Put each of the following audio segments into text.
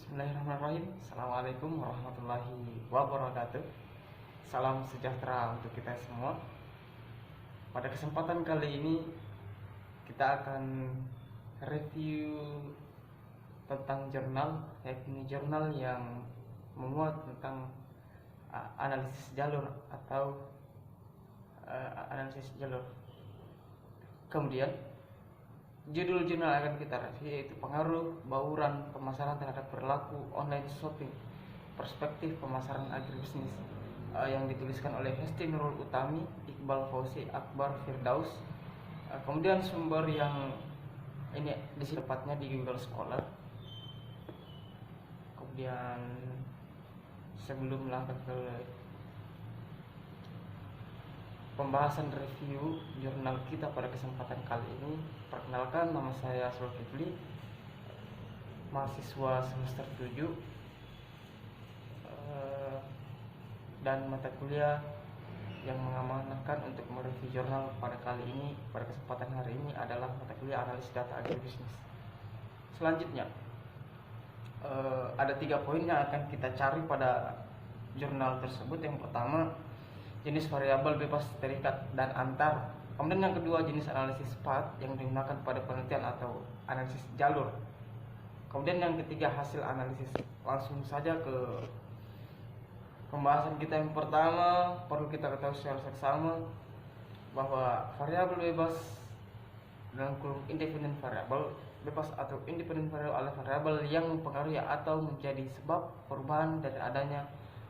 Bismillahirrahmanirrahim. Assalamualaikum warahmatullahi wabarakatuh. Salam sejahtera untuk kita semua. Pada kesempatan kali ini kita akan review tentang jurnal, yakni jurnal yang memuat tentang analisis jalur atau analisis jalur. Kemudian judul jurnal akan kita review yaitu pengaruh bauran pemasaran terhadap perilaku online shopping, perspektif pemasaran agribisnis, yang dituliskan oleh Hesti Nurul Utami, Iqbal Fauzi, Akbar Firdaus. Kemudian sumber yang ini tepatnya di Google Scholar. Kemudian sebelum langkah ke pembahasan review jurnal kita pada kesempatan kali ini, perkenalkan, nama saya Zulkifli, mahasiswa semester 7, dan mata kuliah yang mengamanahkan untuk mereview jurnal pada kali ini, pada kesempatan hari ini adalah mata kuliah analisis data agribisnis. Selanjutnya ada 3 poin yang akan kita cari pada jurnal tersebut. Yang pertama, jenis variabel bebas terikat dan antar. Kemudian yang kedua, jenis analisis path yang digunakan pada penelitian atau analisis jalur. Kemudian yang ketiga, hasil analisis. Langsung saja ke pembahasan kita. Yang pertama, perlu kita ketahui secara seksama bahwa variabel bebas dalam kurung independent variable, bebas atau independent variable adalah variabel yang mempengaruhi atau menjadi sebab perubahan dari adanya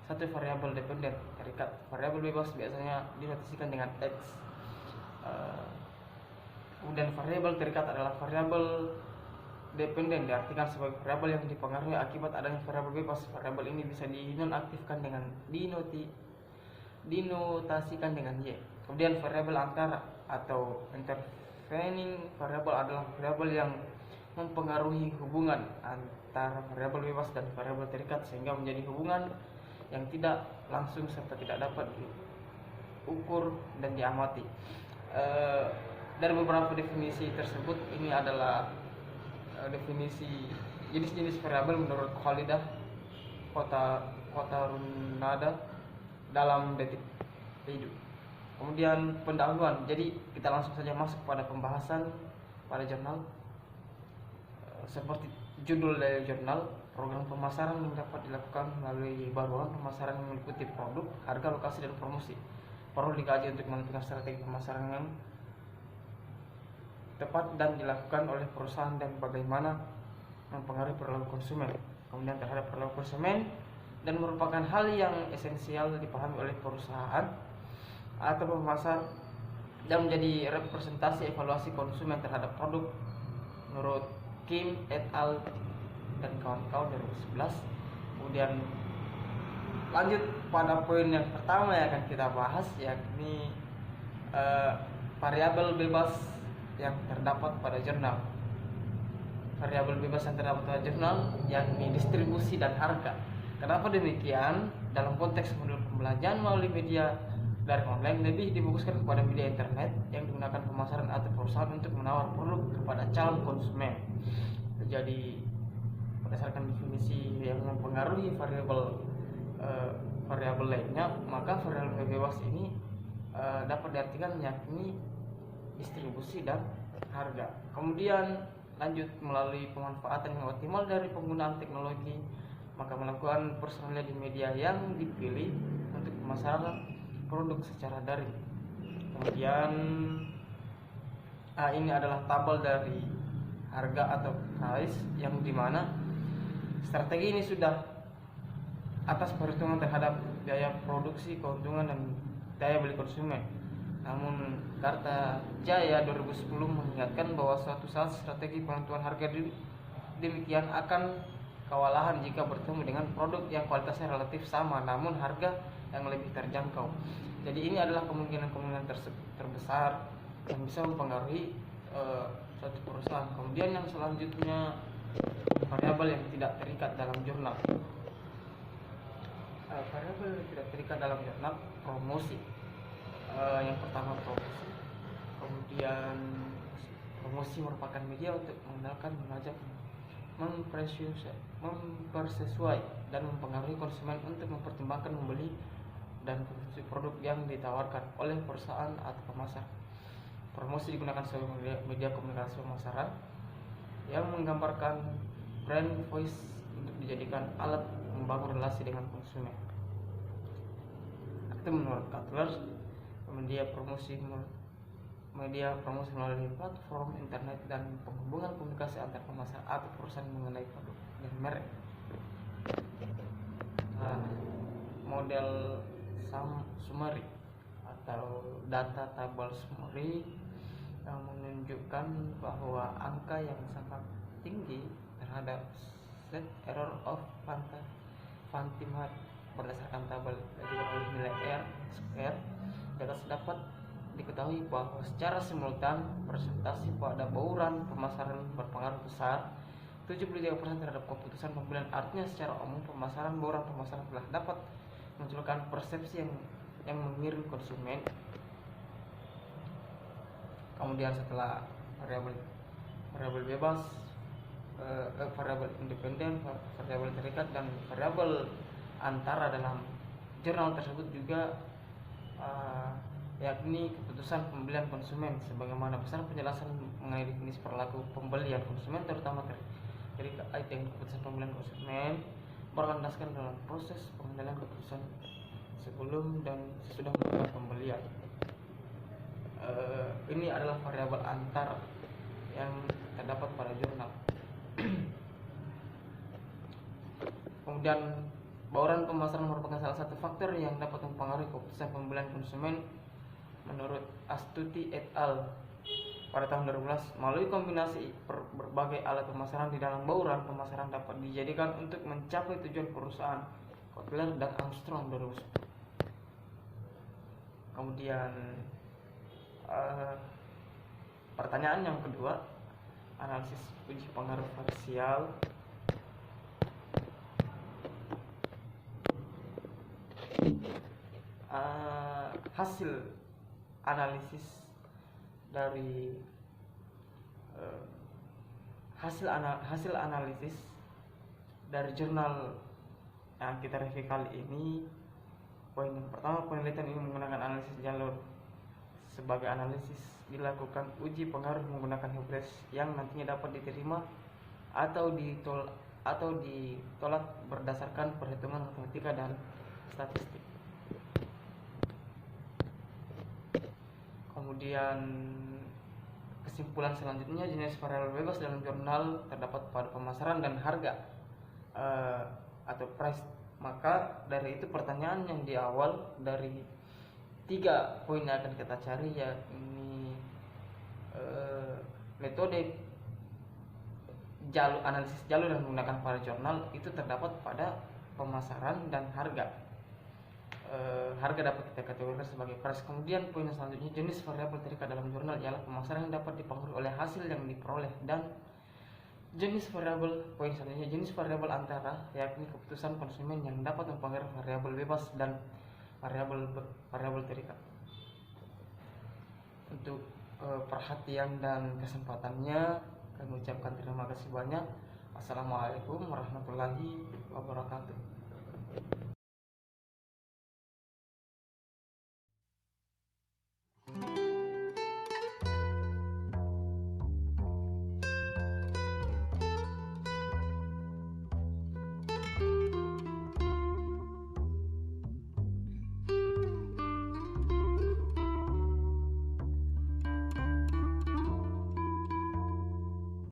satu variabel dependen terikat. Variabel bebas biasanya dinotasikan dengan X. Kemudian variabel terikat adalah variabel dependen, diartikan sebagai variabel yang dipengaruhi akibat adanya variabel bebas. Variabel ini bisa dinonaktifkan dengan dinotasikan dengan Y. Kemudian variabel antara atau intervening variabel adalah variabel yang mempengaruhi hubungan antara variabel bebas dan variabel terikat sehingga menjadi hubungan yang tidak langsung serta tidak dapat diukur dan diamati. Dari beberapa definisi tersebut, ini adalah definisi jenis-jenis variabel menurut Khalidah Kotarunada dalam detik hidup. Kemudian pendahuluan. Jadi kita langsung saja masuk pada pembahasan pada jurnal. Seperti judul dari jurnal, program pemasaran yang dapat dilakukan melalui baruan pemasaran yang meliputi produk, harga, lokasi, dan promosi. Perlu dikaji untuk menentukan strategi pemasaran yang tepat dan dilakukan oleh perusahaan dan bagaimana mempengaruhi perilaku konsumen. Kemudian terhadap perilaku konsumen dan merupakan hal yang esensial dipahami oleh perusahaan atau pemasar dan menjadi representasi evaluasi konsumen terhadap produk menurut Kim et al. Dan kawan-kawan 2011. Kemudian lanjut pada poin yang pertama yang akan kita bahas, yakni variabel bebas yang terdapat pada jurnal. Variabel bebas yang terdapat pada jurnal yakni distribusi dan harga. Kenapa demikian? Dalam konteks modul pembelajaran melalui media daring online lebih difokuskan kepada media internet yang digunakan pemasaran atau perusahaan untuk menawar produk kepada calon konsumen. Jadi berdasarkan definisi yang mempengaruhi variabel lainnya, maka variabel bebas ini dapat diartikan yakni distribusi dan harga. Kemudian lanjut, melalui pemanfaatan yang optimal dari penggunaan teknologi, maka melakukan personalisasi di media yang dipilih untuk pemasaran produk secara daring. Kemudian ini adalah tabel dari harga atau price, yang dimana strategi ini sudah atas perhitungan terhadap biaya produksi, keuntungan, dan daya beli konsumen. Namun Karta Jaya 2010 mengingatkan bahwa suatu saat strategi penentuan harga demikian akan kewalahan jika bertemu dengan produk yang kualitasnya relatif sama namun harga yang lebih terjangkau. Jadi ini adalah kemungkinan terbesar yang bisa mempengaruhi suatu perusahaan. Kemudian yang selanjutnya, variabel yang tidak terikat dalam jurnal. Variabel yang tidak terikat dalam jurnal, promosi. Yang pertama, promosi. Kemudian promosi merupakan media untuk mengenalkan, mengajak mempersesuai dan mempengaruhi konsumen untuk mempertimbangkan membeli dan konsumsi produk yang ditawarkan oleh perusahaan atau pemasar. Promosi digunakan sebagai media komunikasi pemasaran yang menggambarkan brand voice untuk dijadikan alat membangun relasi dengan konsumen. Itu menurut Kotler, media promosi melalui platform internet dan penghubungan komunikasi antar pemasar atau perusahaan mengenai produk dan merek. Model summary atau data table summary yang menunjukkan bahwa angka yang sangat tinggi terhadap set error of Fantimat berdasarkan tabel oleh nilai R square dapat diketahui bahwa secara simultan presentasi pada bauran pemasaran berpengaruh besar 73% terhadap keputusan pembelian. Artinya secara umum bauran pemasaran telah dapat munculkan persepsi yang mengirim konsumen. Kemudian setelah variabel bebas, variabel independen, variabel terikat, dan variabel antara dalam jurnal tersebut juga yakni keputusan pembelian konsumen, sebagaimana besar penjelasan mengenai definisi perilaku pembelian konsumen terutama dari item keputusan pembelian konsumen berlandaskan dalam proses pengendalian keputusan sebelum dan sesudah melakukan pembelian. Ini adalah variabel antar yang terdapat pada jurnal. Kemudian bauran pemasaran merupakan salah satu faktor yang dapat mempengaruhi keputusan pembelian konsumen menurut Astuti et al. Pada tahun 2012. Melalui kombinasi berbagai alat pemasaran di dalam bauran pemasaran dapat dijadikan untuk mencapai tujuan perusahaan. Kotler dan Armstrong 2010. Kemudian pertanyaan yang kedua, analisis uji pengaruh parsial. Hasil analisis dari hasil analisis dari jurnal yang kita review kali ini. Poin yang pertama, penelitian ini menggunakan analisis jalur. Sebagai analisis dilakukan uji pengaruh menggunakan hipotesa yang nantinya dapat diterima atau ditolak berdasarkan perhitungan matematika dan statistik. Kemudian kesimpulan selanjutnya, jenis variabel bebas dalam jurnal terdapat pada pemasaran dan harga atau price. Maka dari itu pertanyaan yang di awal dari 3 poin yang akan kita cari, yakni metode analisis jalur yang menggunakan pada jurnal itu terdapat pada pemasaran dan harga. Harga dapat kita kategorikan sebagai price. Kemudian poin selanjutnya, jenis variabel terikat dalam jurnal ialah pemasaran yang dapat dipengaruhi oleh hasil yang diperoleh, dan jenis variabel poin selanjutnya jenis variabel antara, yakni keputusan konsumen yang dapat mempengaruhi variabel bebas dan variabel terikat. Untuk perhatian dan kesempatannya kami ucapkan terima kasih banyak. Assalamualaikum warahmatullahi wabarakatuh.